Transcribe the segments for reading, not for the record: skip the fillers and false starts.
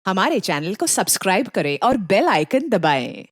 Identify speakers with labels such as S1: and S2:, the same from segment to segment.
S1: हमारे चैनल को सब्सक्राइब करें और बेल आइकन दबाएं।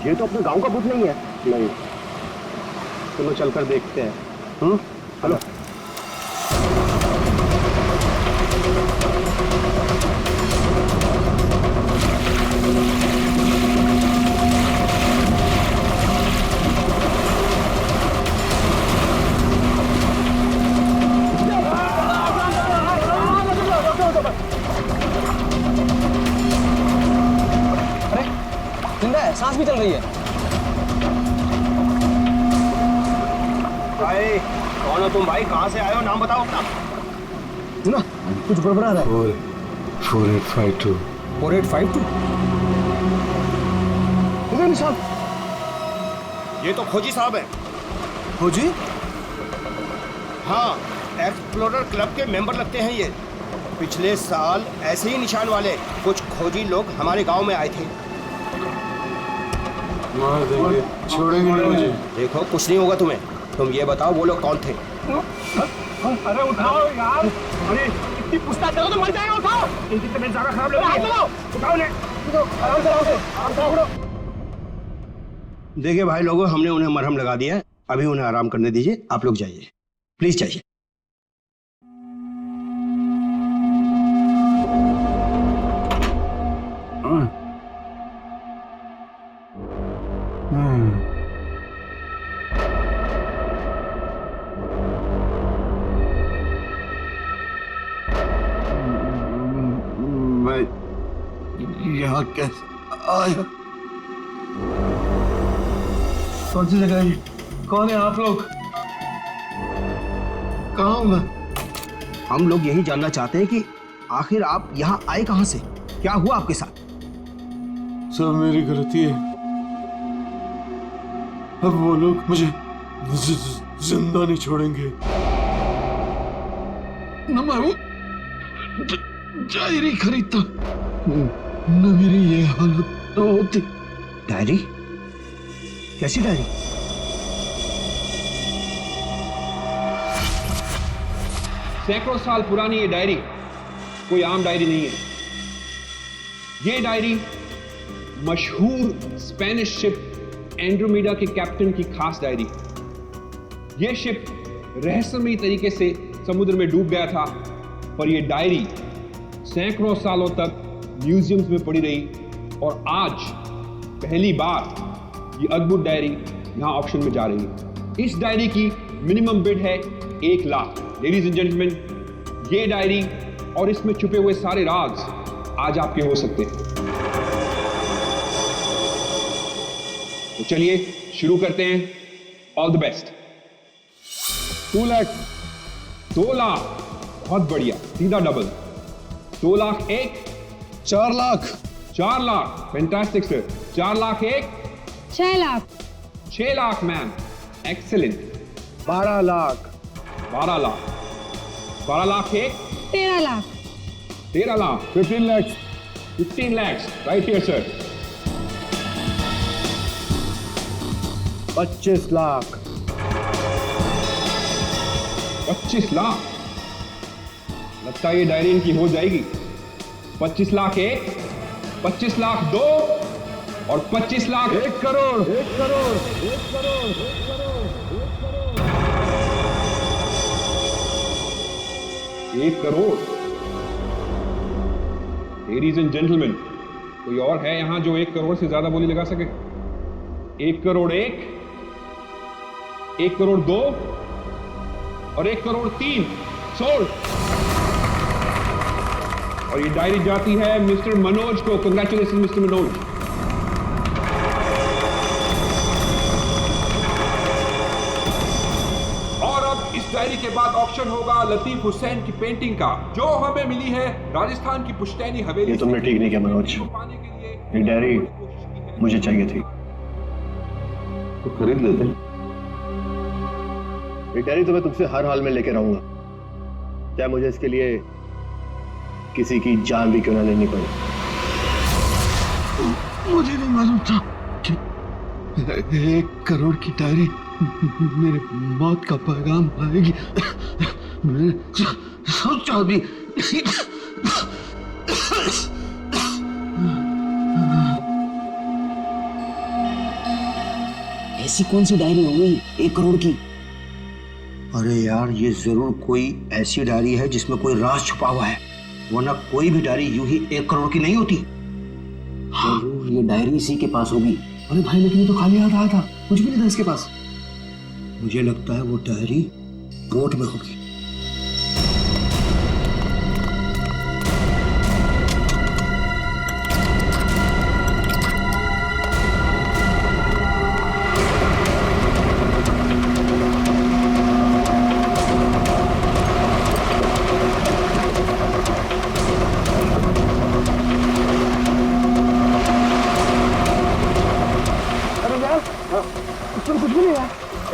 S2: ये तो अपने गांव का भूत नहीं है। नहीं, चलो चलकर देखते हैं। हेलो।
S3: सांस भी चल रही है।
S2: भाई कौन हो तुम? भाई कहाँ से आए हो? नाम बताओ अपना।
S3: ना कुछ गड़बड़ा रहा है।
S4: 4852
S3: 4852 इधर निशान।
S2: ये तो खोजी साहब है।
S3: खोजी?
S2: हाँ, एक्सप्लोरर क्लब के मेंबर लगते हैं ये। पिछले साल ऐसे ही निशान वाले कुछ खोजी लोग हमारे गांव में आए थे।
S4: मार देंगे, छोड़ेंगे नहीं मुझे।
S2: देखो कुछ नहीं होगा तुम्हें। तुम ये बताओ वो लोग कौन थे?
S5: अरे उठाओ यार, अरे इतनी पूछताछ करो तो मर जाएगा। उठाओ, इनकी तबीयत ज्यादा खराब लग रही है। उठाओ ने, आराम से उठाओ।
S2: देखिए भाई लोगों, हमने उन्हें मरहम लगा दिया है। अभी उन्हें आराम करने दीजिए। आप लोग जाइए, प्लीज जाइए।
S4: मैं यहाँ कैसे आया? कौन सी जगह है? कौन है आप लोग? कहाँ हूँ मैं?
S2: हम लोग यही जानना चाहते हैं कि आखिर आप यहाँ आए कहाँ से? क्या हुआ आपके साथ?
S4: सब मेरी गलती है। अब वो लोग मुझे जिंदा नहीं छोड़ेंगे। न मैं वो डायरी खरीदता, न मेरी ये हालत होती।
S2: डायरी? कैसी डायरी?
S6: सैकड़ों साल पुरानी ये डायरी कोई आम डायरी नहीं है। ये डायरी मशहूर स्पेनिश शिप एंड्रोमेडा के कैप्टन की खास डायरी। ये शिप रहस्यमयी तरीके से समुद्र में डूब गया था, पर यह डायरी सैकड़ों सालों तक म्यूजियम्स में पड़ी रही और आज पहली बार ये अद्भुत डायरी यहां ऑक्शन में जा रही है। इस डायरी की मिनिमम बिड है 1 लाख। लेडीज एंड जेंटलमैन, ये डायरी और इसमें छुपे हुए सारे राज आज आपके हो सकते हैं। तो चलिए शुरू करते हैं। All the best. 2 lakh, 2 lakh, बहुत बढ़िया, सीधा double. 2 lakh 1,
S4: 4 lakh,
S6: 4 lakh, fantastic sir. 4 lakh 1,
S7: 6 lakh,
S6: 6 lakh ma'am, excellent.
S2: 12 lakh,
S6: 12 lakh, 12 lakh 1,
S7: 13 lakh,
S6: 13 lakh,
S4: 15 lakh,
S6: 15 lakhs, right here sir.
S2: 25 lakh,
S6: 25 lakh. लगता है ये डायरी इनकी हो जाएगी। 25 लाख 1, 25 लाख 2 और 25 lakh
S4: 1 crore,
S2: 1 crore, 1 crore, 1 crore,
S6: 1 crore. Ladies and gentleman, कोई और है यहां जो 1 करोड़ से ज्यादा बोली लगा सके? 1 करोड़ 1, 1 करोड़ 2 और 1 करोड़ 3 सोल्ड। और ये डायरी जाती है मिस्टर मनोज को। Congratulation mister Manoj. और अब इस डायरी के बाद ऑक्शन होगा लतीफ हुसैन की पेंटिंग का, जो हमें मिली है राजस्थान की पुश्तैनी हवेली।
S3: ये तुमने ठीक नहीं किया मनोज।
S6: पाने के लिए
S3: ये डायरी मुझे चाहिए थी तो खरीद लेते। ये डायरी तो मैं तुमसे हर हाल में लेके रहूंगा, चाहे मुझे इसके लिए किसी की जान भी क्यों ना लेनी पड़े।
S4: मुझे नहीं मालूम था कि 1 करोड़ की डायरी मेरे मौत का पैगाम लाएगी। मैंने सोचा भी नहीं।
S8: ऐसी कौन सी डायरी हो गई 1 करोड़ की?
S9: अरे यार, ये जरूर कोई ऐसी डायरी है जिसमें कोई राज छुपा हुआ है, वरना कोई भी डायरी यूं ही 1 करोड़ की नहीं होती।
S8: जरूर ये डायरी इसी के पास होगी।
S3: अरे भाई, लेकिन ये तो खाली हाथ आया था, कुछ भी नहीं था इसके पास।
S9: मुझे लगता है वो डायरी बोट में होगी।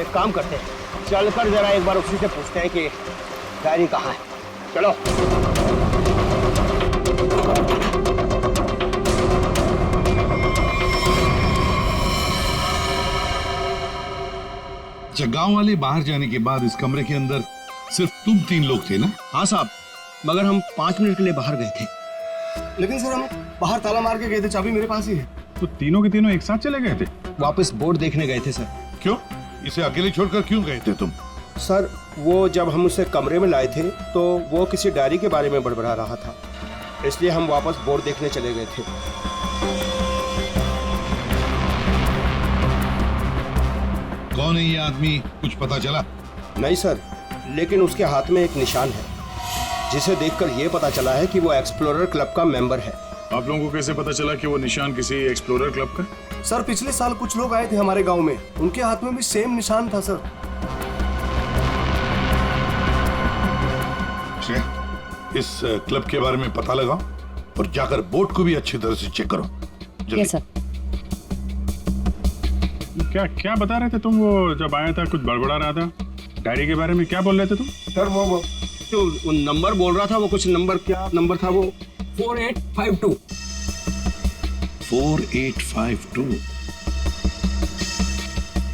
S2: एक काम करते हैं, चलकर जरा एक बार उसी से पूछते हैं कि डायरी कहाँ है। चलो।
S4: अच्छा, गांव वाले बाहर जाने के बाद इस कमरे के अंदर सिर्फ तुम 3 लोग थे ना?
S3: हाँ साहब, मगर हम 5 मिनट के लिए बाहर गए थे। लेकिन सर, हम बाहर ताला मार के गए थे, चाबी मेरे पास ही है।
S5: तो तीनों के तीनों एक साथ चले गए थे?
S3: वापस बोर्ड देखने गए थे सर।
S4: क्यों? इसे अकेले छोड़कर क्यों गए थे तुम?
S2: सर, वो जब हम उसे कमरे में लाए थे तो वो किसी डायरी के बारे में बड़बड़ा रहा था, इसलिए हम वापस बोर्ड देखने चले गए थे।
S4: कौन है ये आदमी, कुछ पता चला?
S2: नहीं सर, लेकिन उसके हाथ में एक निशान है जिसे देखकर ये पता चला है कि वो एक्सप्लोरर क्लब का मेंबर है।
S5: आप लोगों को कैसे पता चला कि वो निशान किसी एक्सप्लोरर क्लब का?
S3: सर, पिछले साल कुछ लोग आए थे हमारे गांव में, उनके हाथ में भी सेम निशान था सर।
S4: इस क्लब के बारे में पता लगाओ और जाकर बोट को भी अच्छी तरह से चेक करो।
S7: Yes sir.
S5: क्या क्या बता रहे थे तुम? वो जब आया था कुछ बड़बड़ा रहा था डायरी के बारे में, क्या बोल रहे थे तुम?
S2: सर, वो जो नंबर बोल रहा था, वो कुछ नंबर, क्या नंबर था वो?
S8: 4852।
S4: 4852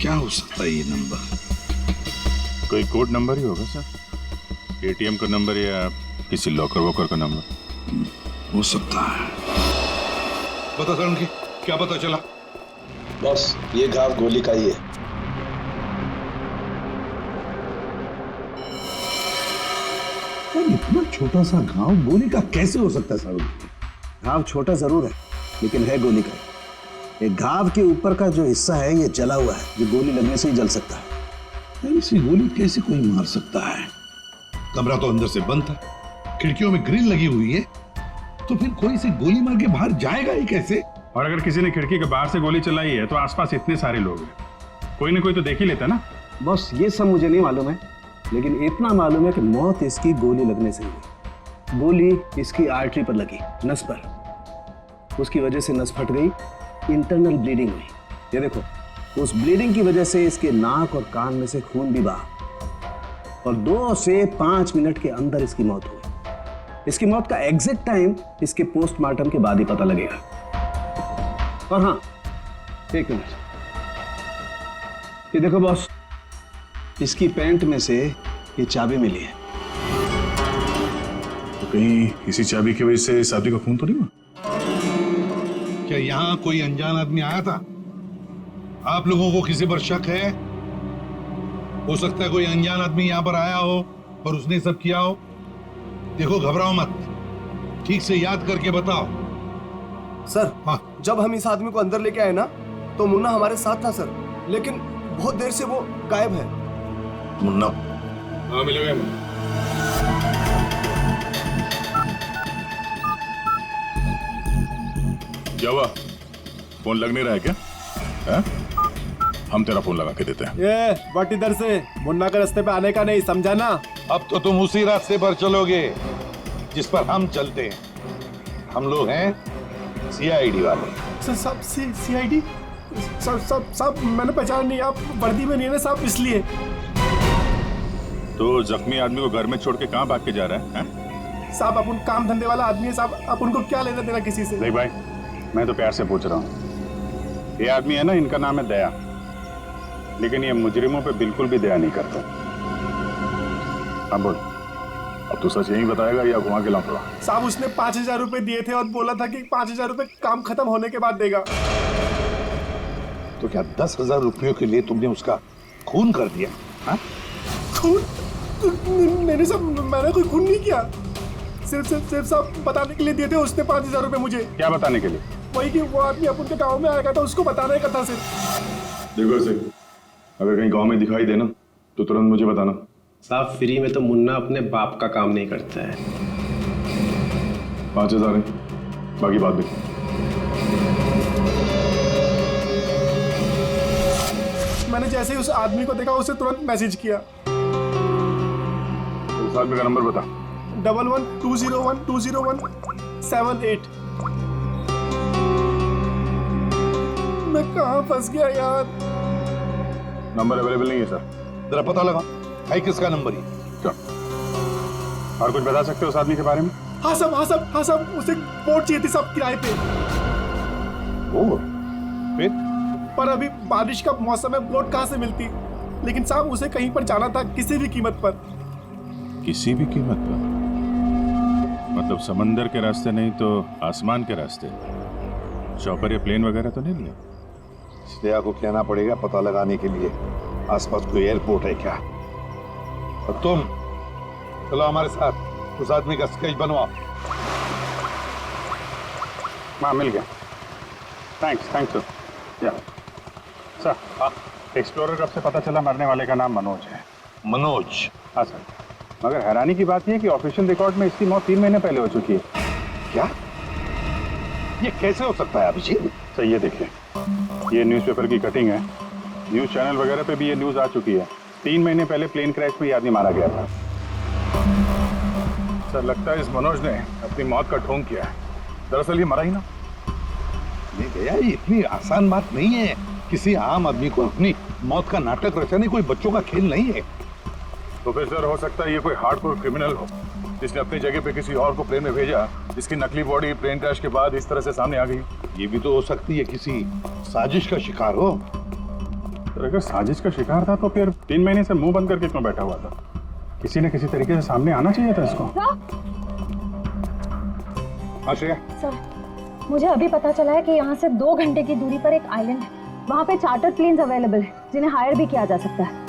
S4: क्या हो सकता है ये नंबर?
S5: कोई कोड नंबर ही होगा सर, एटीएम का नंबर या किसी लॉकर वॉकर का नंबर।
S4: हो सकता है। बता सर, उनकी क्या पता चला?
S10: बस ये गांव गोली का ही है।
S4: इतना छोटा सा गांव गोली का कैसे हो सकता है सर?
S9: घाव छोटा जरूर है, लेकिन है गोली का। ये घाव के ऊपर का जो हिस्सा है ये जला हुआ है, जो गोली लगने से ही जल सकता है।
S4: इसी गोली कैसे कोई मार सकता है? कमरा तो अंदर से बंद था, खिड़कियों में ग्रिल लगी हुई है, तो फिर कोई से गोली मार के बाहर जाएगा ही कैसे?
S5: और अगर किसी ने खिड़की के बाहर से गोली चलाई है तो आसपास इतने सारे लोग हैं, कोई ना कोई तो देख ही लेता ना।
S3: बस ये सब मुझे नहीं मालूम है, लेकिन इतना मालूम है कि मौत इसकी गोली लगने से हुई। गोली इसकी आर्टरी पर लगी, नस पर। उसकी वजह से नस फट गई, इंटरनल ब्लीडिंग हुई। ये देखो, उस ब्लीडिंग की वजह से इसके नाक और कान में से खून भी बहा और 2 से 5 मिनट के अंदर इसकी मौत हुई। इसकी मौत का एग्जैक्ट टाइम इसके पोस्टमार्टम के बाद ही पता लगेगा। और हाँ, 1 मिनट, ये देखो बॉस, इसकी पैंट में से ये चाबी मिली है।
S5: तो कहीं इसी चाबी की वजह से साथी का खून तो नहीं हुआ?
S4: क्या यहाँ कोई अनजान आदमी आया था? आप लोगों को किसी पर शक है? हो सकता है कोई अनजान आदमी यहाँ पर आया हो और उसने सब किया हो। देखो, घबराओ मत, ठीक से याद करके बताओ।
S3: सर,
S4: हाँ,
S3: जब हम इस आदमी को अंदर लेके आए ना, तो मुन्ना हमारे साथ था सर, लेकिन
S2: बहुत देर से वो गायब है।
S10: मुन्ना,
S4: हाँ मिलेगा मुन्ना। क्या हुआ? फोन लग नहीं रहा है क्या? है? हम तेरा फोन लगा के देते हैं।
S5: ये बट इधर से मुन्ना के रास्ते पे आने का नहीं, समझा ना?
S4: अब तो तुम उसी रास्ते पर चलोगे जिस पर हम चलते हैं। हम लोग हैं सीआईडी वाले।
S5: सब सीआईडी? सब मैंने पहचान नहीं, आप वर्दी में नहीं है ना साहब, इसलिए।
S4: तो जख्मी आदमी को घर में छोड़ के कहाँ भाग के जा रहा है?
S5: साहब अपन काम धंधे वाला आदमी है साहब, आप उनको क्या लेना देना किसी से?
S11: नहीं भाई, मैं तो प्यार से पूछ रहा हूँ। ये आदमी है ना, इनका नाम है दया, लेकिन ये मुजरिमों पे बिल्कुल भी दया नहीं करता। हाँ बोल, अब तू सच यही बताएगा या घुमा के लाऊंगा?
S5: साहब उसने 5,000 रुपए दिए थे और बोला था कि 5,000 रुपए काम खत्म होने के बाद देगा।
S4: तो क्या 10,000 रुपयों के लिए तुमने उसका खून कर दिया? हाँ?
S5: खून? मैंने कोई खून नहीं किया, सिर्फ साहब बताने के लिए दिए थे उसने 5,000 रुपए मुझे।
S11: क्या बताने के लिए?
S5: वही कि वो आदमी अपन के गाँव में आएगा, तो उसको बताने का था सिर्फ।
S11: देखो से अगर कहीं गांव में दिखाई देना तो तुरंत मुझे बताना।
S3: साहब फ्री में तो मुन्ना अपने बाप का काम नहीं करता है।
S11: 5,000 है, बाकी बात भी।
S5: मैंने जैसे ही उस आदमी को देखा उसे तुरंत मैसेज किया।
S11: उस आदमी का नंबर बता।
S5: 1120120178। मैं कहाँ फंस गया यार?
S11: नंबर अवेलेबल नहीं है सर।
S4: जरा पता लगा है किसका नंबर है?
S11: क्या और कुछ बता सकते हो उस आदमी के बारे में?
S5: हाँ साहब उसे बोट चाहिए थी साहब, किराए पे।
S4: फिर?
S5: पर अभी बारिश का मौसम है, बोट कहाँ से मिलती? लेकिन साहब उसे कहीं पर जाना था, किसी भी कीमत पर।
S4: किसी भी कीमत पर? मतलब समंदर के रास्ते नहीं तो आसमान के रास्ते? चॉपर या प्लेन वगैरह तो नहीं मिले?
S10: श्रेया को कहना पड़ेगा पता लगाने के लिए आसपास कोई एयरपोर्ट है क्या।
S4: और तुम चलो हमारे साथ, उस आदमी का स्केच बनवाओ।
S11: हाँ मिल गया, थैंक्स या सर। हाँ, एक्सप्लोरर कब से पता चला मरने वाले का नाम मनोज है।
S4: मनोज?
S11: हाँ सर, मगर हैरानी की बात यह है कि ऑफिशियल रिकॉर्ड में इसकी मौत 3 महीने पहले हो चुकी है।
S4: क्या? ये कैसे हो सकता है अभिजीत?
S11: सर ये देखिए, ये न्यूज़पेपर की कटिंग है, न्यूज़ चैनल वगैरह पे भी ये न्यूज़ आ चुकी है। 3 महीने पहले प्लेन क्रैश में ये आदमी मारा गया था। सर लगता है इस मनोज ने अपनी मौत का ढोंग किया है। दरअसल ये मरा ही ना।
S4: नहीं भैया, ये इतनी आसान बात नहीं है। किसी आम आदमी को अपनी मौत का नाटक रचाने कोई बच्चों का खेल नहीं है।
S11: तो फिर सर हो सकता है ये कोई हार्डकोर क्रिमिनल हो जिसने अपनी जगह पे किसी और को प्लेन में भेजा, जिसकी नकली बॉडी प्लेन क्रैश के बाद इस तरह से सामने आ गई।
S4: ये भी तो हो सकती है किसी साजिश का शिकार हो।
S11: तो अगर साजिश का शिकार था तो फिर 3 महीने से मुंह बंद करके क्यों बैठा हुआ था? किसी न किसी तरीके से सामने आना चाहिए था इसको। हाँ श्रेया।
S7: सर मुझे अभी पता चला है कि यहाँ से 2 घंटे की दूरी पर एक आइलैंड है, वहाँ पे चार्टर प्लेन्स अवेलेबल है जिन्हें हायर भी किया जा सकता है।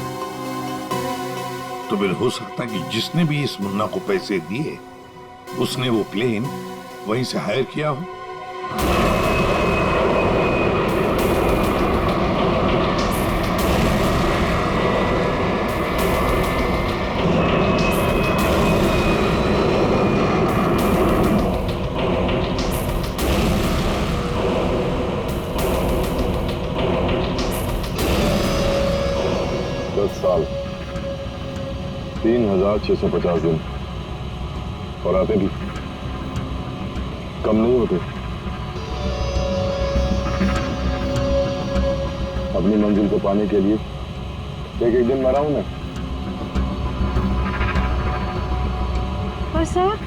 S4: तो फिर हो सकता है कि जिसने भी इस मुन्ना को पैसे दिए उसने वो प्लेन वहीं से हायर किया हो।
S11: साल 3,650 दिन और आते भी कम नहीं होते। अपनी मंजिल को पाने के लिए एक दिन मरा हूं मैं।
S7: और सर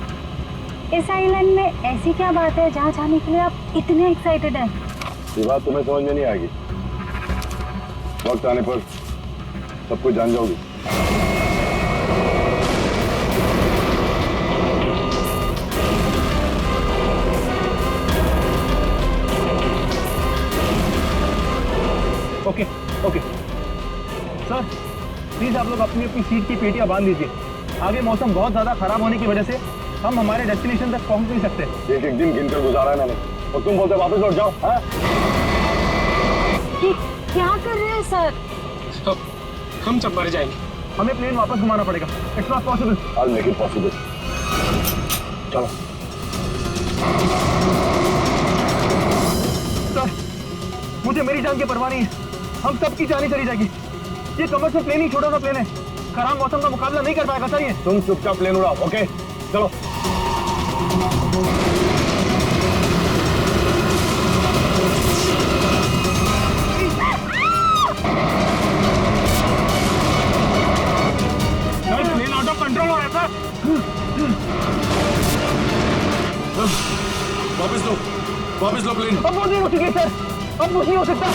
S7: इस आइलैंड में ऐसी क्या बात है जहाँ जाने के लिए आप इतने एक्साइटेड हैं?
S11: ये बात तुम्हें समझ में नहीं आएगी, वक्त आने पर सब कुछ जान जाओगी।
S5: ओके सर प्लीज आप लोग अपनी अपनी सीट की पेटियां बांध लीजिए। आगे मौसम बहुत ज्यादा खराब होने की वजह से हम हमारे डेस्टिनेशन तक पहुंच नहीं सकते।
S11: एक दिन गिनकर गुजारा है मैंने और तुम बोलते वापस लौट जाओ। हाँ?
S7: क्या कर रहे हैं सर?
S5: हम सब मर जाएंगे। हमें प्लेन वापस घुमाना पड़ेगा। It's not possible.
S3: I'll make it possible. चलो।
S5: सर, मुझे मेरी जान की परवाह नहीं है। हम सबकी जान ही चली जाएगी। ये कमर्शियल प्लेन ही छोटा सा प्लेन है, खराब मौसम का मुकाबला नहीं कर पाएगा सर ये।
S3: तुम चुपचाप प्लेन उड़ाओ, ओके? चलो।
S5: प्लेन आउट ऑफ कंट्रोल हो रहा है सर।
S4: वापस लो प्लेन।
S5: अब वो नहीं हो चुकी सर, अब कुछ नहीं हो सकता।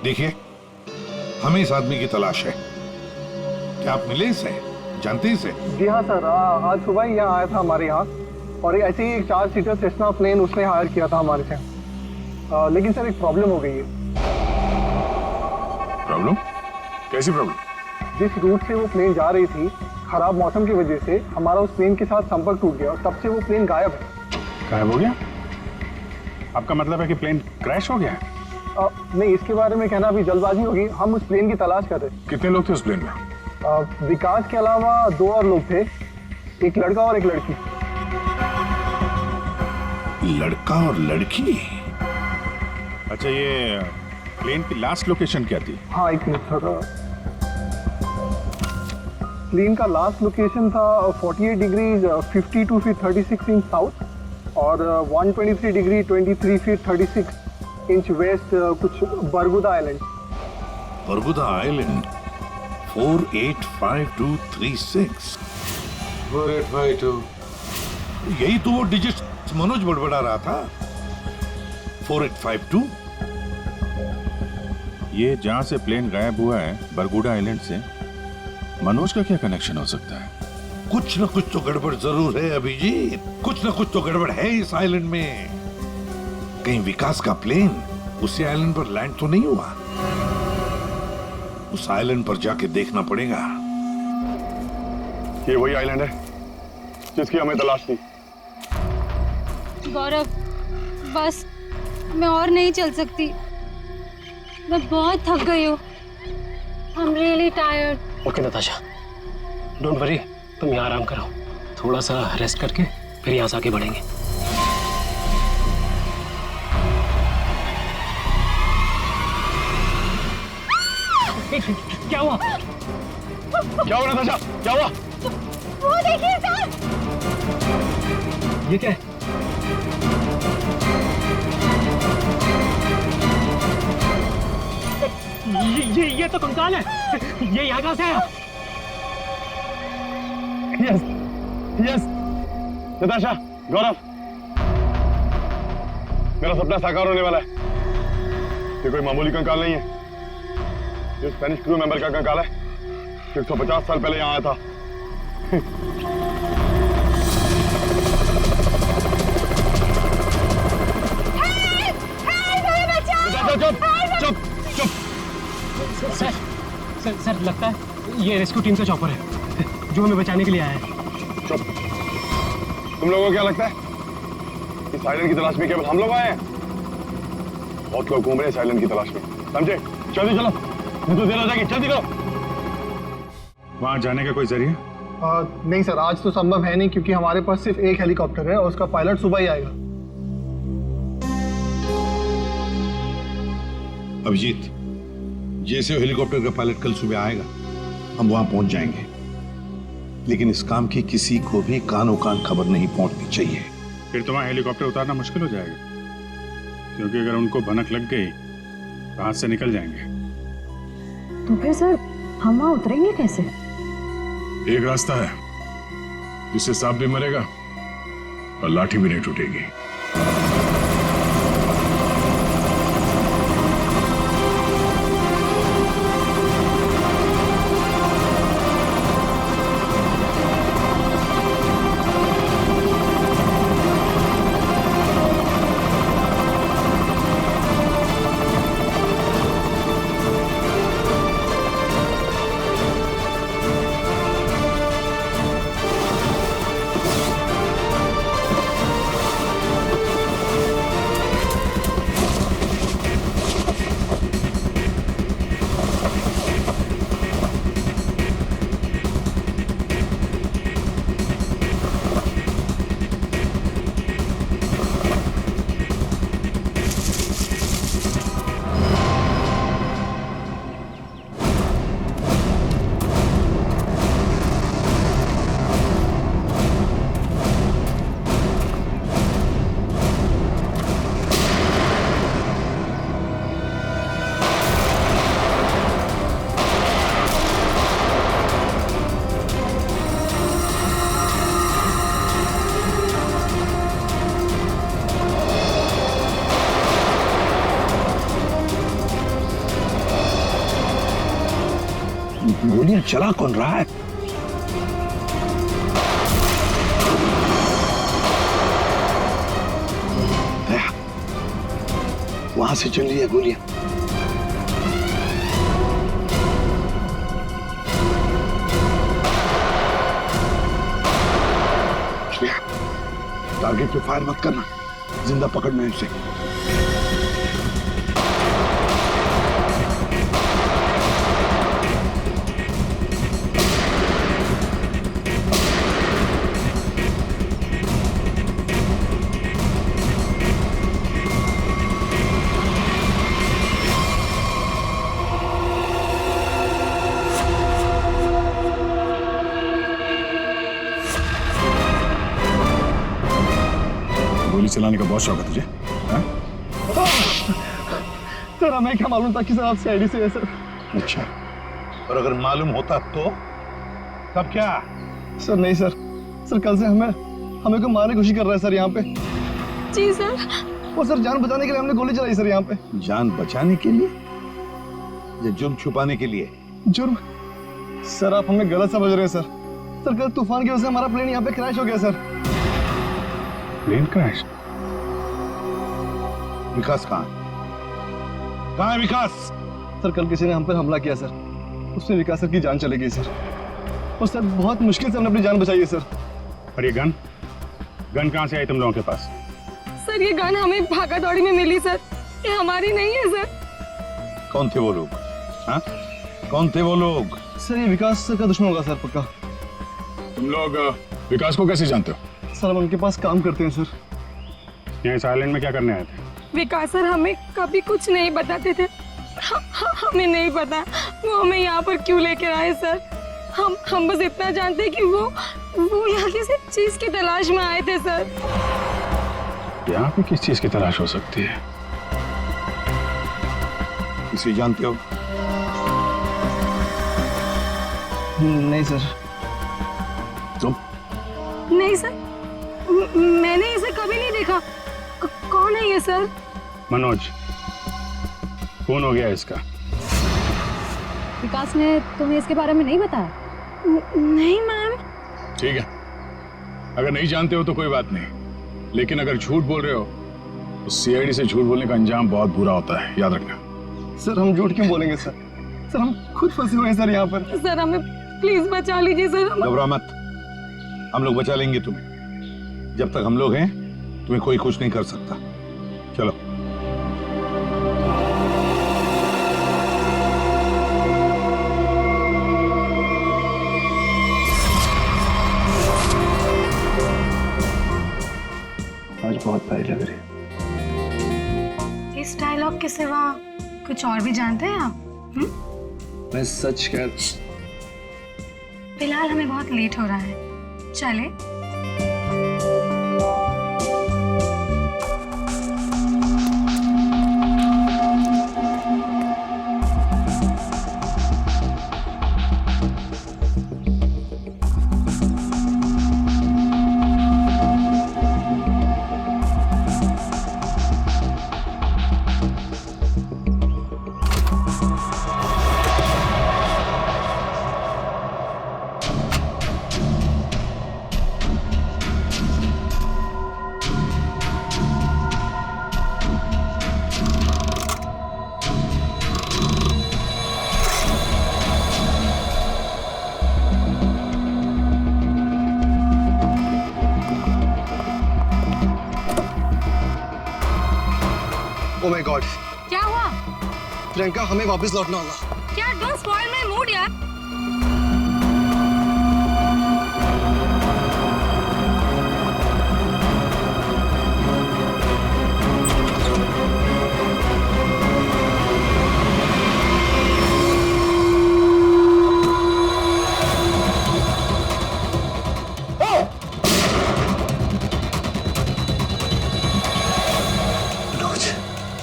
S4: देखिए, हमें इस आदमी की तलाश है। क्या आप मिले इसे? जानते हैं इसे?
S5: जी हाँ सर, आज सुबह ही यहाँ आया था हमारे यहाँ, और ऐसे ही एक 4 सीटर सेस्ना प्लेन उसने हायर किया था हमारे से। लेकिन सर एक प्रॉब्लम हो गई है।
S4: प्रॉब्लम? कैसी प्रॉब्लम?
S5: जिस रूट से वो प्लेन जा रही थी, खराब मौसम की वजह से हमारा उस प्लेन के साथ संपर्क टूट गया और तब से वो प्लेन गायब है।
S11: गायब हो गया? आपका मतलब है कि प्लेन क्रैश हो गया है?
S5: नहीं, इसके बारे में कहना अभी जल्दबाजी होगी। हम उस प्लेन की तलाश कर रहे थे।
S11: कितने लोग थे उस प्लेन में?
S5: विकास के अलावा 2 और लोग थे, एक लड़का और एक लड़की।
S4: लड़का और लड़की? अच्छा, ये प्लेन की लास्ट लोकेशन क्या थी?
S5: हाँ, एक मिनट सर। प्लेन का लास्ट लोकेशन था 48 डिग्री 52 फीट 36 इंच साउथ और 123 डिग्री 23 फीट 36 इंच वेस्ट, कुछ बरगुदा आइलैंड।
S4: बरगुदा आइलैंड 485236।
S11: 4852।
S4: यही तो वो डिजिट मनोज बड़बड़ा रहा था। 4852। ये जहां से प्लेन गायब हुआ है, बरगुडा आइलैंड से, मनोज का क्या कनेक्शन हो सकता है? कुछ ना कुछ तो गड़बड़ जरूर है अभिजीत, कुछ ना कुछ तो गड़बड़ है इस आइलैंड में। कहीं विकास का प्लेन उसी आइलैंड पर लैंड तो नहीं हुआ? उस आइलैंड पर जाके देखना पड़ेगा।
S10: ये वही आइलैंड है जिसकी हमें तलाश थी।
S12: गौरव, बस मैं और नहीं चल सकती। मैं बहुत थक गई हूँ। I'm really tired.
S5: Okay Natasha, don't worry, तुम यहाँ आराम करो। थोड़ा सा रेस्ट करके फिर यहाँ से आगे बढ़ेंगे। क्या हुआ?
S10: क्या हुआ नताशा? क्या हुआ?
S12: वो देखिए सर।
S5: ये क्या है? ये तो कंकाल है। ये यहाँ कहाँ से आया?
S10: यस यस नताशा, गौरव, मेरा सपना साकार होने वाला है। ये कोई मामूली कंकाल नहीं है। ये स्पेनिश क्रू मेंबर का कंकाल है, 150 साल पहले यहाँ आया था। चुप चुप।
S5: सर लगता है ये रेस्क्यू टीम का चॉपर है जो हमें बचाने के लिए आया है।
S10: चुप। तुम लोगों को क्या लगता है इस आइलैंड की तलाश में केवल हम लोग आए हैं? बहुत लोग घूम रहे हैं इस आइलैंड की तलाश में, समझे? जल्दी चलो, नहीं तो देर हो जाएगी। जल्दी करो।
S11: वहां जाने का कोई जरिया?
S5: नहीं सर, आज तो संभव है नहीं क्योंकि हमारे पास सिर्फ एक हेलीकॉप्टर है और उसका पायलट सुबह ही आएगा।
S4: अभिजीत, जैसे हेलीकॉप्टर का पायलट कल सुबह आएगा हम वहां पहुंच जाएंगे, लेकिन इस काम की किसी को भी कानो कान खबर नहीं पहुंचनी चाहिए।
S11: फिर तो वहां हेलीकॉप्टर उतारना मुश्किल हो जाएगा, क्योंकि अगर उनको भनक लग गई तो हाथ से निकल जाएंगे।
S7: तो फिर सर हम वहाँ उतरेंगे कैसे?
S10: एक रास्ता है जिससे सांप भी मरेगा और लाठी भी नहीं टूटेगी।
S4: गोलियां चला कौन रहा है? वहां से चल रही है गोलियां। टारगेट पे फायर मत करना, जिंदा पकड़ना है उसे।
S10: गोली चलाने का बहुत शौक है तुझे?
S5: सर हमें क्या मालूम था कि सर आप सीआईडी से है सर।
S4: अच्छा, और अगर मालूम होता तो तब क्या?
S5: सर नहीं सर, सर कल से हमें को मारने की कोशिश कर रहा है सर यहाँ पे।
S12: जी सर।
S5: वो सर जान बचाने के लिए हमने गोली चलाई सर यहाँ पे।
S4: जान बचाने के लिए या जुर्म छुपाने के लिए?
S5: जुर्म? सर आप हमें गलत समझ रहे हैं सर। सर कल तूफान की वजह से हमारा प्लेन यहाँ पे क्रैश हो गया सर।
S4: Plane crash? विकास कहाँ है विकास?
S5: सर कल किसी ने हम पर हमला किया सर, उसमें विकास सर की जान चली गई सर। और सर बहुत मुश्किल से हमने अपनी जान बचाई है सर।
S11: और ये गन कहाँ से आई तुम लोगों के पास?
S12: सर ये गन हमें भागा दौड़ी में मिली सर, ये हमारी नहीं है सर।
S4: कौन थे वो लोग? हाँ, कौन थे वो लोग?
S5: सर ये विकास सर का दुश्मन होगा सर पक्का।
S10: तुम लोग विकास को कैसे जानते हो?
S5: सर हम उनके पास काम करते हैं सर।
S11: यहाँ इस आइलैंड में क्या करने आए थे?
S12: विकास सर हमें कभी कुछ नहीं बताते थे, हमें नहीं पता वो हमें यहाँ पर क्यों लेकर आए सर। हम बस इतना जानते हैं कि वो यहाँ किसी चीज की तलाश में आए थे सर।
S11: यहाँ पे किस चीज की तलाश हो सकती है?
S4: किसे जानते हो?
S5: नहीं सर।
S4: तुम?
S12: नहीं सर, मैंने इसे कभी नहीं देखा। कौन है ये सर?
S11: मनोज, कौन हो गया इसका?
S7: विकास ने तुम्हें इसके बारे में नहीं बताया?
S12: नहीं मैम।
S10: ठीक है, अगर नहीं जानते हो तो कोई बात नहीं, लेकिन अगर झूठ बोल रहे हो तो सीआईडी से झूठ बोलने का अंजाम बहुत बुरा होता है, याद रखना।
S5: सर हम झूठ क्यों बोलेंगे सर? सर हम खुद फंसे हुए हैं सर यहाँ पर।
S12: सर हमें प्लीज बचा लीजिए सर।
S4: घबरा मत, हम लोग बचा लेंगे तुम्हें। जब तक हम लोग हैं तुम्हें कोई कुछ नहीं कर सकता। चलो।
S3: आज बहुत प्यारी लग रही है।
S12: इस डायलॉग के सिवा कुछ और भी जानते हैं आप?
S3: मैं सच कह,
S12: फिलहाल हमें बहुत लेट हो रहा है, चले?
S3: Oh my God!
S12: क्या हुआ?
S3: प्रियंका, हमें वापस लौटना होगा।
S12: क्या? डोंट स्पॉइल माय मूड यार।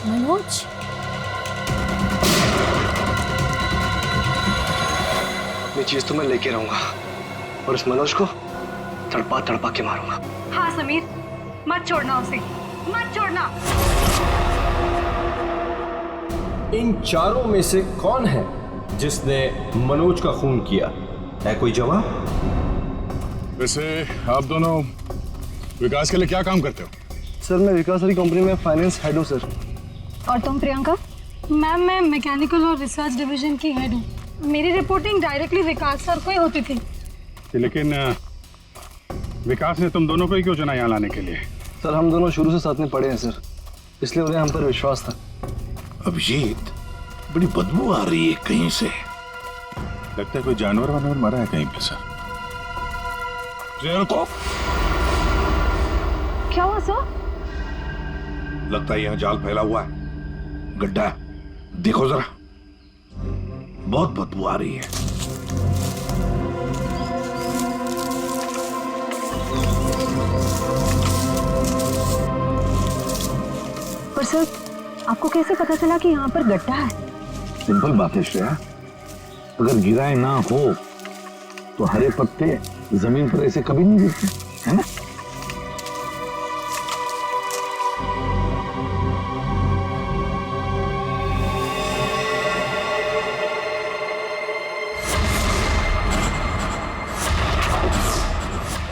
S12: मनोज,
S3: अपनी चीज तो मैं लेके रहूंगा और इस मनोज को तड़पा तड़पा के मारूंगा।
S12: हाँ समीर, मत छोड़ना उसे, मत छोड़ना।
S2: इन चारों में से कौन है जिसने मनोज का खून किया? है कोई जवाब?
S4: वैसे आप दोनों विकास के लिए क्या काम करते हो?
S3: सर, मैं विकास वाली कंपनी में फाइनेंस हेड हूँ सर।
S7: और तुम प्रियंका?
S12: मैम, मैं मैकेनिकल और रिसर्च डिवीजन की हेड हूँ। मेरी रिपोर्टिंग डायरेक्टली विकास सर को ही होती थी।
S11: लेकिन विकास ने तुम दोनों को ही क्यों चुना यहाँ लाने के लिए?
S3: सर, हम दोनों शुरू से साथ में पढ़े हैं सर, इसलिए उन्हें हम पर विश्वास था।
S4: अभिजीत, बड़ी बदबू आ रही है कहीं से।
S11: लगता है कोई जानवर वानवर मरा है कहीं पे सर।
S7: क्या हुआ सर?
S4: लगता है यहाँ जाल फैला हुआ है, गड्ढा है। देखो जरा, बहुत बदबू आ रही है।
S7: पर सर, आपको कैसे पता चला कि यहाँ पर गड्ढा है?
S10: सिंपल बात है श्रेया, अगर गिराए ना हो तो हरे पत्ते जमीन पर ऐसे कभी नहीं गिरते, है ना?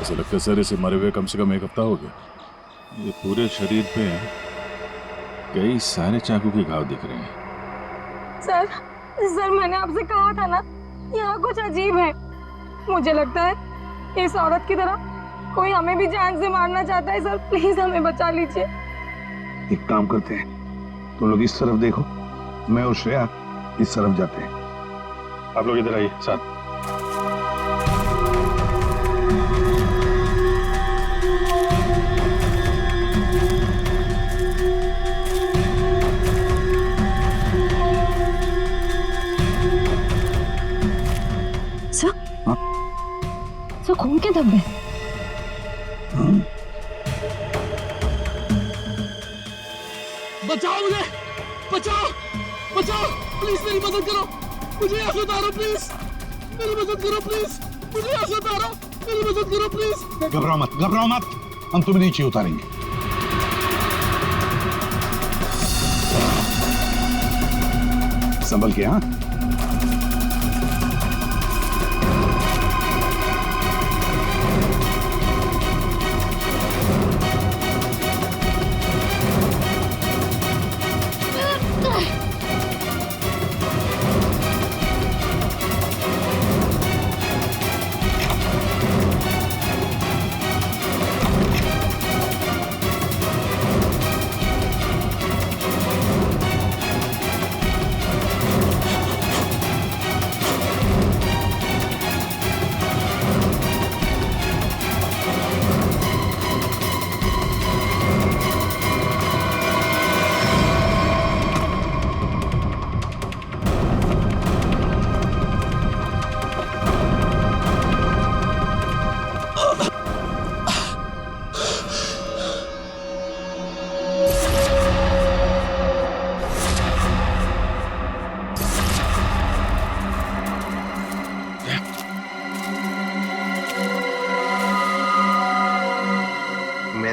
S11: ऐसा लगता है सर इसे मरे हुए कम से कम 1 हफ्ता हो गया। ये पूरे शरीर पे कई सारे चाकू के घाव दिख रहे हैं।
S12: सर, मैंने आपसे कहा था ना, यहाँ कुछ अजीब है। मुझे लगता है इस औरत की तरह कोई हमें भी जान से मारना चाहता है। सर, प्लीज हमें बचा लीजिए।
S10: एक काम करते हैं, तुम लोग इस तरफ देखो, मैं और श्रेया इस तरफ जाते हैं।
S11: आप लोग इधर आइए साथ।
S7: सर, खून के धब्बे।
S3: बचाओ मुझे, बचाओ, बचाओ, प्लीज मेरी मदद करो, मुझे यहाँ से उतारो प्लीज, मेरी मदद करो प्लीज, मुझे यहाँ से उतारो, मेरी मदद करो प्लीज।
S4: घबराओ मत, घबराओ मत, हम तुम्हें नीचे उतारेंगे।
S10: संभल के। हाँ,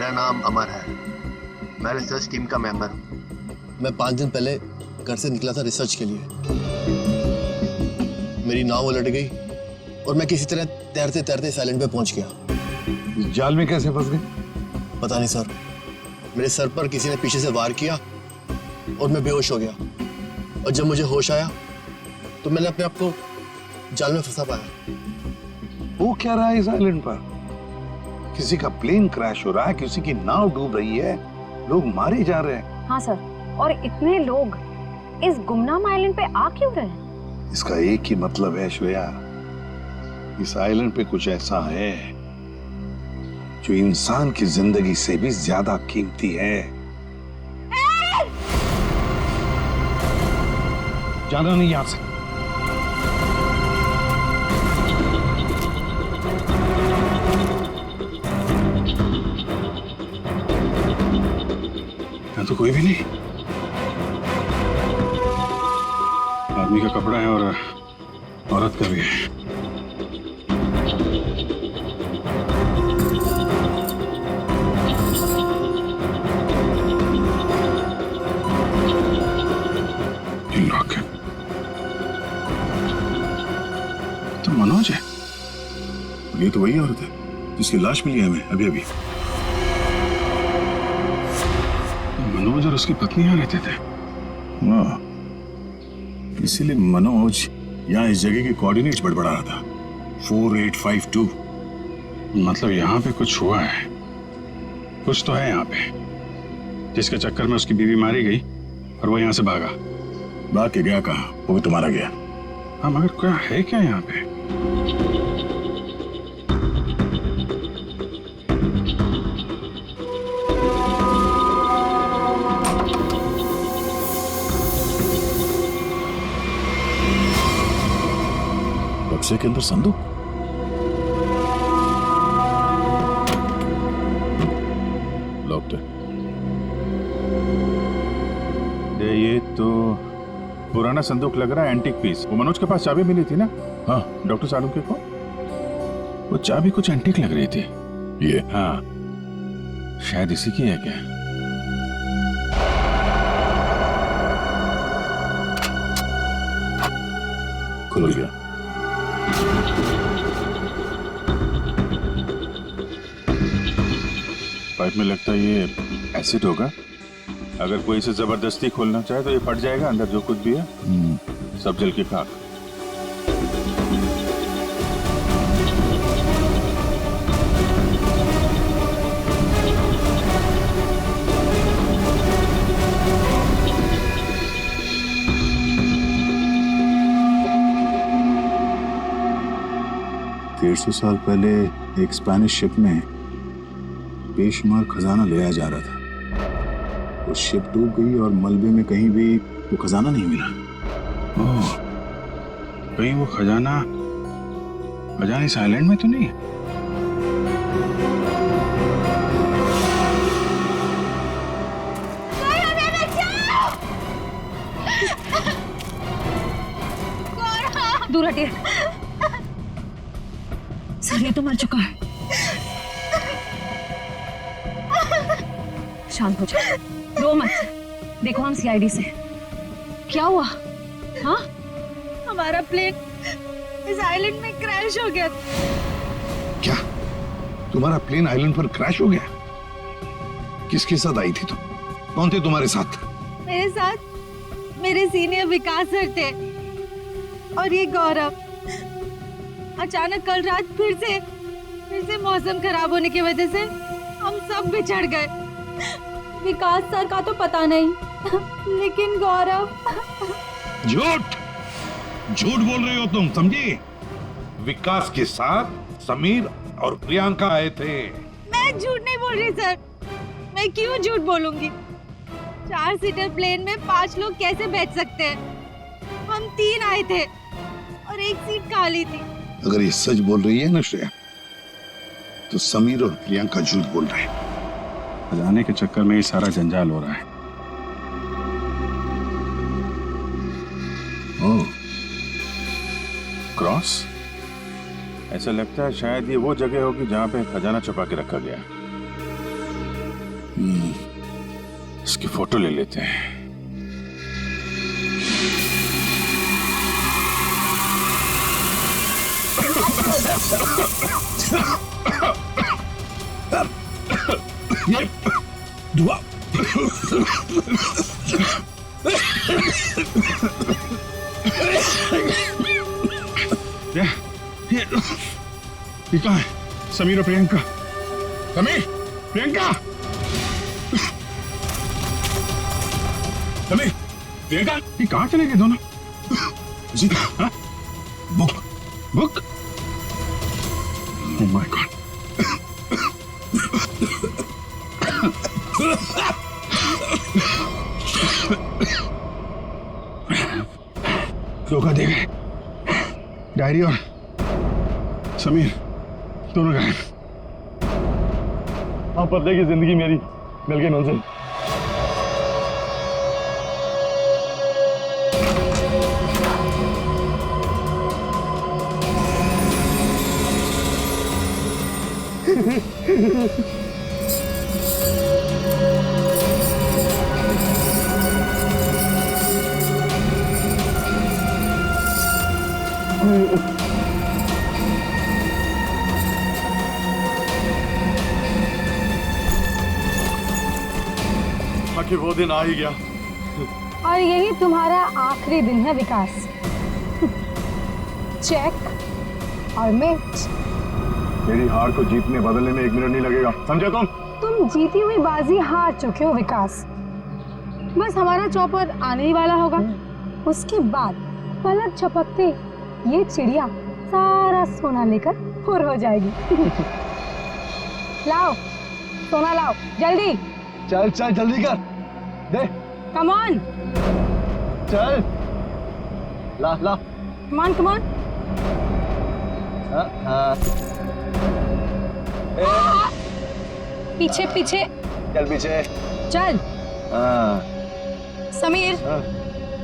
S13: मेरा नाम अमर है, मैं रिसर्च टीम का मेंबर हूँ।
S14: मैं 5 दिन पहले घर से निकला था रिसर्च के लिए। मेरी नाव उलट गई और मैं किसी तरह तैरते तैरते इस आइलैंड पे पहुंच गया।
S4: जाल में कैसे फंस गए?
S14: पता नहीं सर, मेरे सर पर किसी ने पीछे से वार किया और मैं बेहोश हो गया। और जब मुझे होश आया तो मैंने अपने आप को जाल में फंसा पाया।
S4: वो क्या रहा है इस आइलैंड पर? किसी का प्लेन क्रैश हो रहा है, किसी की नाव डूब रही है, लोग मारे जा रहे हैं।
S7: हाँ सर, और इतने लोग इस गुमनाम आइलैंड पे आ क्यों रहे हैं?
S4: इसका एक ही मतलब है श्रेया, इस आइलैंड पे कुछ ऐसा है जो इंसान की जिंदगी से भी ज्यादा कीमती है। जाना नहीं यहां से। यहाँ तो कोई भी नहीं। आदमी का कपड़ा है और औरत का भी है। लॉक है तो मनोज है। ये तो वही औरत है जिसकी लाश मिली है हमें अभी अभी। मनोज और उसकी पत्नी यहाँ रहते थे। वाह, इसीलिए मनोज यहाँ इस जगह के कोऑर्डिनेट्स बड़बड़ा रहा था। 4852। मतलब यहाँ पे कुछ हुआ है, कुछ तो है यहाँ पे, जिसके चक्कर में उसकी बीवी मारी गई और वो यहाँ से भागा। भाग के गया कहाँ? वो भी तुम्हारा गया। हाँ, मगर क्या है क्या यहाँ पे? बक्से के अंदर संदूक। लॉक्ड है।
S11: ये तो पुराना संदूक लग रहा है, एंटीक पीस। वो मनोज के पास चाबी मिली थी ना? हाँ, डॉक्टर सालुंके को वो चाबी कुछ एंटीक लग रही थी। ये हाँ, शायद इसी की है क्या?
S4: खुल गया।
S11: पाइप में लगता है ये एसिड होगा। अगर कोई इसे जबरदस्ती खोलना चाहे तो ये फट जाएगा। अंदर जो कुछ भी है सब जल के खाक।
S4: सौ साल पहले एक स्पेनिश शिप में बेशुमार खजाना ले आया जा रहा था। वो शिप डूब गई और मलबे में कहीं भी वो खजाना नहीं मिला।
S11: ओह, कहीं वो खजाना इस आइलैंड में तो नहीं है?
S7: दूर हटिए सर, ये तो मर चुका है। शांत हो जाओ, रो मत। देखो हम सीआईडी से। क्या हुआ? हाँ,
S12: हमारा प्लेन इस आइलैंड में क्रैश हो गया।
S4: क्या तुम्हारा प्लेन आइलैंड पर क्रैश हो गया? किसके साथ आई थी तुम? कौन थे तुम्हारे साथ?
S12: मेरे साथ मेरे सीनियर विकास सर थे और ये गौरव। अचानक कल रात फिर से मौसम खराब होने की वजह से हम सब बिछड़ गए। विकास सर का तो पता नहीं, लेकिन गौरव।
S4: झूठ बोल रही हो तुम, समझी? विकास के साथ समीर और प्रियंका आए थे।
S12: मैं झूठ नहीं बोल रही सर, मैं क्यों झूठ बोलूंगी? 4 सीटर प्लेन में 5 लोग कैसे बैठ सकते हैं? हम 3 आए थे और एक सीट खाली थी।
S4: अगर ये सच बोल रही है ना श्रेया, तो समीर और प्रियंका झूठ बोल रहे हैं।
S11: खजाने के चक्कर में ये सारा जंजाल हो रहा है। ओह, क्रॉस? ऐसा लगता है शायद ये वो जगह होगी जहां पे खजाना छुपा के रखा गया। इसकी फोटो ले लेते हैं।
S4: ये धुआं ये कहाँ है? समीर और प्रियंका। समीर, प्रियंका, समीर, प्रियंका, ये कहाँ चले गए दोनों? जी, हाँ? Book, book? Oh my God! धोखा दे गए। डायरी और समीर दोनों गए।
S10: हाँ, पतले की जिंदगी मेरी मिल गई मंजिल। आखिर वो दिन आ ही गया।
S7: और यही तुम्हारा आखिरी दिन है विकास। चेक और मैच।
S10: मेरी हार को जीतने बदलने में 1 मिनट नहीं लगेगा, समझे तुम?
S7: तुम जीती हुई बाजी हार चुके हो विकास। बस हमारा चौपर आने ही वाला होगा। उसके बाद पलक झपकते ये चिड़िया सारा सोना लेकर फुर हो जाएगी। लाओ सोना लाओ जल्दी।
S14: चल चल जल्दी कर दे।
S7: Come on.
S14: चल ला ला।
S7: Come on come on. पीछे पीछे
S14: चल पीछे
S7: चल। Sameer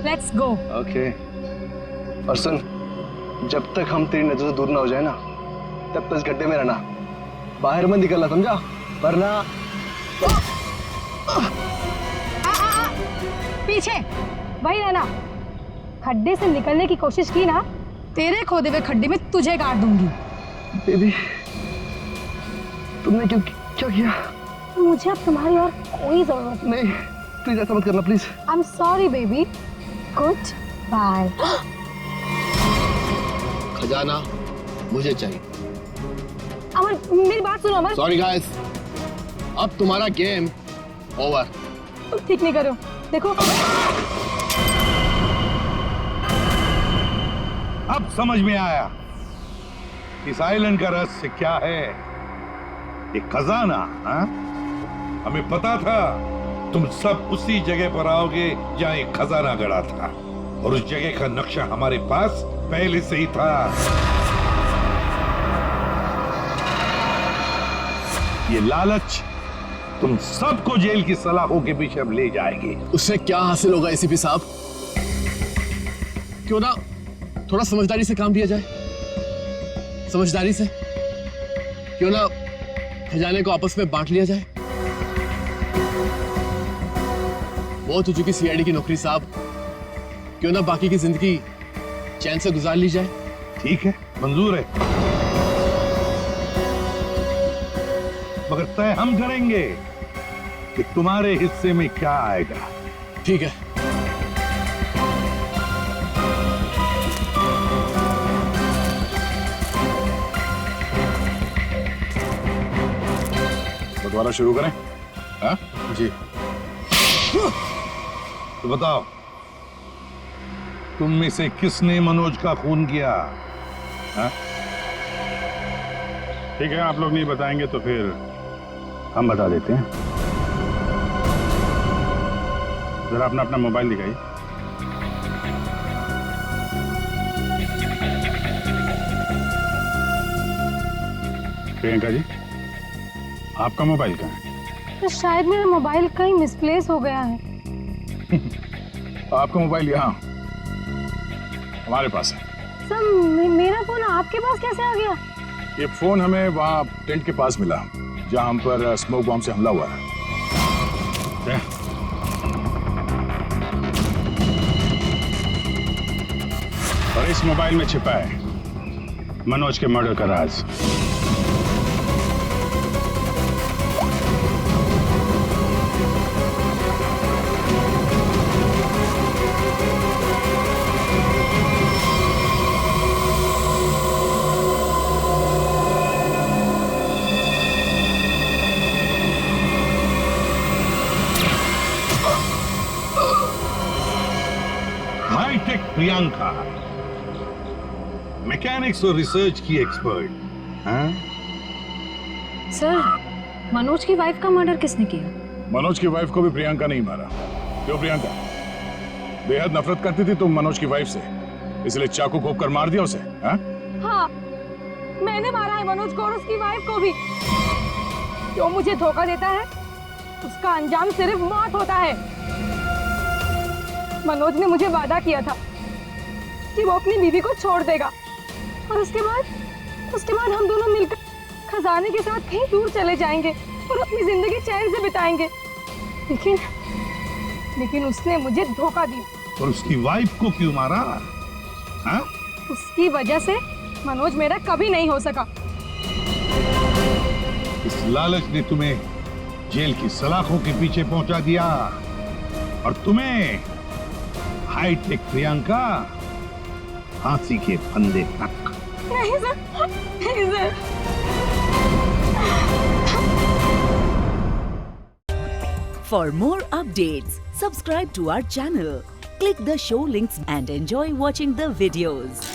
S7: let's go.
S14: ओके। और सुन, जब तक हम तेरी नजर से दूर ना हो जाए ना, तब तक इस गड्ढे में रहना, बाहर मत निकलना, समझा? वरना
S7: पीछे वही रहना। खड्डे से निकलने की कोशिश की ना, तेरे खोदे हुए खड्डे में तुझे गाड़ दूंगी।
S14: बेबी, तुमने क्या किया?
S7: मुझे अब तुम्हारी और कोई जरूरत
S14: नहीं। प्लीज ऐसा मत करना please.
S7: I am sorry baby. Good bye.
S14: खजाना मुझे चाहिए।
S7: अमर मेरी बात सुनो अमर।
S14: सॉरी गाइस, अब तुम्हारा गेम ओवर।
S7: तुम ठीक नहीं करो। देखो
S4: अब समझ में आया इस आइलैंड का रहस्य क्या है। ये खजाना, हाँ? हमें पता था तुम सब उसी जगह पर आओगे जहां एक खजाना गड़ा था, और उस जगह का नक्शा हमारे पास पहले से ही था। ये लालच तुम सबको जेल की सलाखों के पीछे अब ले जाएगी।
S14: उससे क्या हासिल होगा एसीपी साहब? क्यों ना थोड़ा समझदारी से काम लिया जाए। समझदारी से क्यों ना खजाने को आपस में बांट लिया जाए। बहुत हो चुकी सीआईडी की नौकरी साहब, क्यों ना बाकी की जिंदगी चैन से गुजार ली जाए।
S4: ठीक है, मंजूर है, मगर तय हम करेंगे कि तुम्हारे हिस्से में क्या आएगा।
S14: ठीक है।
S11: बंटवारा शुरू करें? हाँ?
S14: जी।
S4: तो बताओ, तुम में से किसने मनोज का खून किया? हाँ?
S11: ठीक है, आप लोग नहीं बताएंगे तो फिर हम बता देते हैं। जरा अपना अपना मोबाइल दिखाइए। प्रियंका जी, आपका मोबाइल कहाँ है?
S7: तो शायद मेरा मोबाइल कहीं मिसप्लेस हो गया है।
S11: आपका मोबाइल यहाँ हमारे पास है।
S7: सर मेरा फोन आपके पास कैसे आ गया?
S11: ये फोन हमें वहाँ टेंट के पास मिला जहाँ हम पर स्मोक बॉम्ब से हमला हुआ है। और इस मोबाइल में छिपा है मनोज के मर्डर का राज। हाईटेक प्रियंका, मैकेनिक्स और रिसर्च की एक्सपर्ट। हाँ?
S12: सर, मनोज की वाइफ का मर्डर किसने किया?
S11: मनोज की वाइफ को भी प्रियंका नहीं मारा। क्यों प्रियंका? बेहद नफरत करती थी तुम मनोज की वाइफ से, इसलिए चाकू घोंप कर मार दिया उसे? हाँ?
S12: हाँ, मैंने मारा है मनोज को और उसकी वाइफ को भी। जो मुझे धोखा देता है उसका अंजाम सिर्फ मौत होता है। मनोज ने मुझे वादा किया था कि वो अपनी बीवी को छोड़ देगा और उसके बाद हम दोनों मिलकर खजाने के साथ कहीं दूर चले जाएंगे और अपनी जिंदगी चैन से बिताएंगे। लेकिन उसने मुझे धोखा दिया।
S4: और उसकी वाइफ को क्यों मारा? हाँ?
S12: उसकी वजह से मनोज मेरा कभी नहीं हो सका।
S4: इस लालच ने तुम्हें जेल की सलाखों के पीछे पहुंचा दिया और तुम्हें हाईटेक प्रियंका फांसी के फंदे तक।
S12: नहीं सर, नहीं sir.
S1: For more updates, subscribe to our channel, click the show links and enjoy watching the videos.